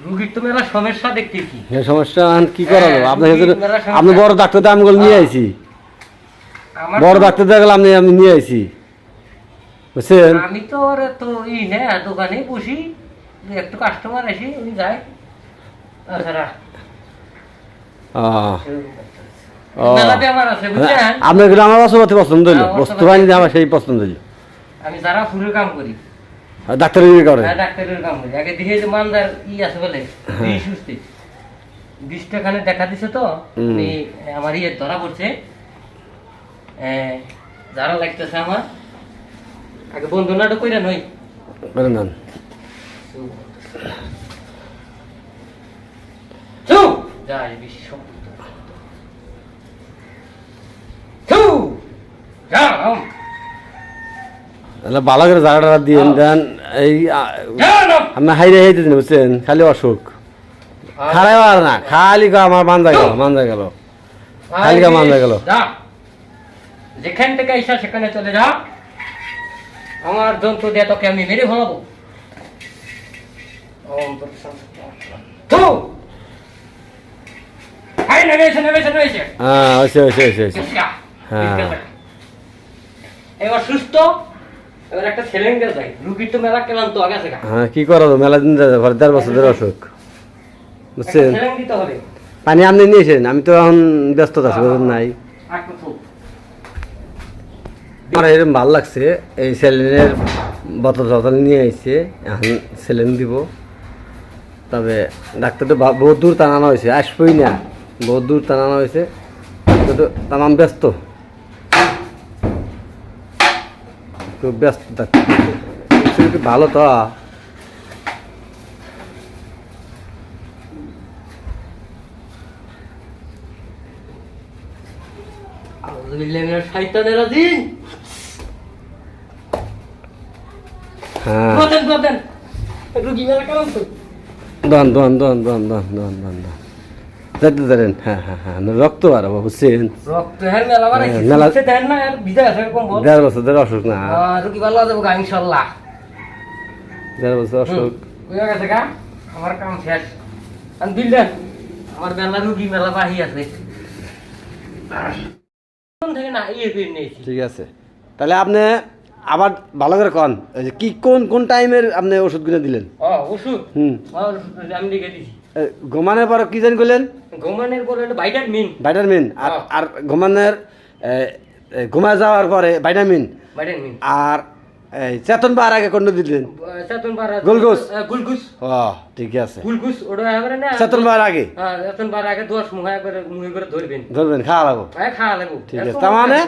রুগীর তো মেলা সমস্যা দেখতেছি। এই সমস্যা কি করা যাবে? আপনার মেলা সমস্যা। আপনি বড় ডাক্তার তো আমি নিয়ে আইছি, আমার বড় তো- ডাক্তার দেখলাম আমি নিয়ে আইছি, বুঝছেন? আমি তো ওর তো না দোকানে বসি, একটু কাস্টমার আসি উনি যায়। তাছাড়া আহ, মেলা ব্যাপার আছে বুঝছেন। আপনার কিন্তু আমার বসবাতে পছন্দ হইলো, হ্যাঁ, বস্তু বাহিনী আমার সেই পছন্দ হইলো। আমি যারা ফুলের কাম করি, ডাক্তারের করে ডাক্তারের কাম করি, আগে দেখে যে মানদার আছে বলে বিষ সুস্থি বিষটা খানে দেখা দিছে তো উনি আমার ধরা পড়ছে। যারা লাগতেছে আমার আগে বন্ধু নাটক কইরা নই করে নেন। যাই বিশ্ব তাহলে ভালো করে জায়গাটা দিয়ে দেন। এই আপনি হাইরে হাইতে দিন, বুঝছেন? খালি অসুখ খারাই আর না, খালি আমার মানজা গেল, মানজা গেল, খালি মানজা গেল। যেখান থেকে আইসা সেখানে চলে যা, আমার যন্ত্র দিয়ে তোকে আমি মেরে ফেলাবো। হ্যাঁ হয়েছে হয়েছে হয়েছে হয়েছে। হ্যাঁ এবার সুস্থ, এবার একটা ছেলেঙ্গা যাই, রুগীর তো মেলা কেলাম তো আগে থেকে হ্যাঁ কি করা যাবে? মেলা দিন ঘরে 1.5 বছরের অসুখ, বুঝছেন? ছেলেং দিতে হবে। পানি আপনি নিয়েছেন, আমি তো এখন ব্যস্ত আছি, বুঝলেন নাই? আমার এরকম ভালো লাগছে, এই স্যালিনের বোতল টতল নিয়ে আইছে, এখন স্যালিন দিব। তবে ডাক্তার তো বহুত দূর টানানো হয়েছে, আসবই না, বহুত দূর টানানো হয়েছে, তো তামাম ব্যস্ত, খুব ব্যস্ত ডাক্তার। কি ভালো তো হ্যাঁ রুগী মেলা কেলাম তো দন দন দন দন দন দন দন দন যেতে ধরেন। হ্যাঁ হ্যাঁ হ্যাঁ রক্ত বাড়াবো, বুঝছেন? রক্ত হের মেলা বানাইছে, মেলা সে দেন না আর বিদায় আছে এরকম বল। 1.5 বছরের অসুখ না, রুগী ভালো যাবো গা ইনশাআল্লাহ। 1.5 বছর অসুখ। বুঝা গেছে গা, আমার কাম শেষ। আমি বিল দেন, আমার মেলা রুগী মেলা বাহি আছে। কোন থেকে না ইয়ে করে নিয়েছি। ঠিক আছে, তাহলে আপনি আবার ভালো করে কন, এই যে কি কোন কোন টাইমের আপনি ওষুধ কিনে দিলেন? ওষুধ আমি লিখে দিছি। ঘুমানোর পর কি জানি করলেন? ঘুমানোর পরে ভাইটামিন। ভাইটামিন আর আর ঘুমানোর ঘুমায় যাওয়ার পরে ভাইটামিন ভাইটামিন আর চেতন পাওয়ার আগে কোনটা দিলেন? চেতন পারা গুলগুস। গুলগুস। ঠিক আছে, গুলগুস ওটা এবারে না চেতন পাওয়ার আগে। চেতন পারা আগে 10 মুহা করে মুহি করে ধরবেন, ধরবেন, খাওয়া লাগবো। খাওয়া লাগবো। ঠিক আছে, তার মানে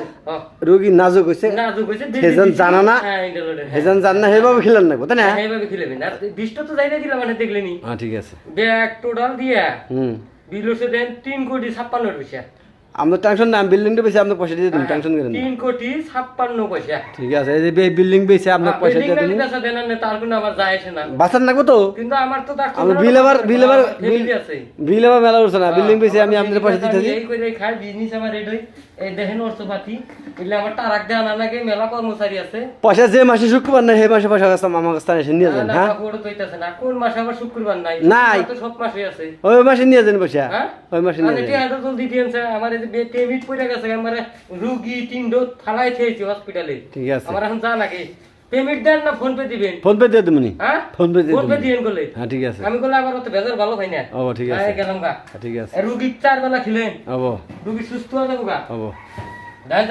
রোগী নাজুক হয়েছে, নাজুক হয়েছে, সেজন জানা না, সেজন জান না, সেভাবে খেলেন না, তাই না? এইভাবে খেলেবেন। আর বিষটা তো যাই না দিলাম মানে দেখলেনি। ঠিক আছে, ব্যাগ টোটাল দিয়া হুম বিল হচ্ছে দেন 3,56,00,000 পয়সা। আপনার টেনশন না, বিল্ডিংটা বেশি আপনার পয়সা দিয়ে দিন, টেনশন করেন না। 3,56,00,000 পয়সা। ঠিক আছে, এই যে বিল্ডিং বেশি আপনার পয়সা দিয়ে দিন, তার কোনো আমার যায় আসে না, বাঁচান লাগবো তো। কিন্তু আমার তো আমি বিল আবার মেলা উঠছে না, বিল্ডিং বেশি আমি আপনাদের পয়সা দিতে দিই। এই করে খাই বিজনেস আমার রেড হই। এই দেখেন অর্থপাতি এগুলো আমার টারাক দেওয়া না লাগে, মেলা কর্মচারী আছে। পয়সা যে মাসে শুক্রবার নাই সেই মাসে পয়সা আমার কাছে এসে নিয়ে যান। হ্যাঁ না কোন মাসে আবার শুক্রবার নাই? নাই, তো সব মাসে আছে। ওই মাসে নিয়ে যান পয়সা, হ্যাঁ ওই মাসে নিয়ে যান। এত জলদি দিয়েছে আমার, এই যে পেমিট পড়ে গেছে আমার, রুগী 3 ডোজ ফালাই খেয়েছি হসপিটালে। ঠিক আছে, আমার এখন যা লাগে পেমেন্ট দেন না ফোন পে দিবেন? ফোন পে দিয়ে দেবনি। হ্যাঁ ফোন পে দিয়ে ফোন পে দেবনি। দিয়েন বলে। হ্যাঁ ঠিক আছে, আমি বলে আবার তো বেজার ভালো হয় না। ও ঠিক আছে, গেলাম গা। ঠিক আছে, রুগী 4 বেলা খেলেন, হবো রুগী সুস্থ হয়ে যাবো গা। হবো। দেন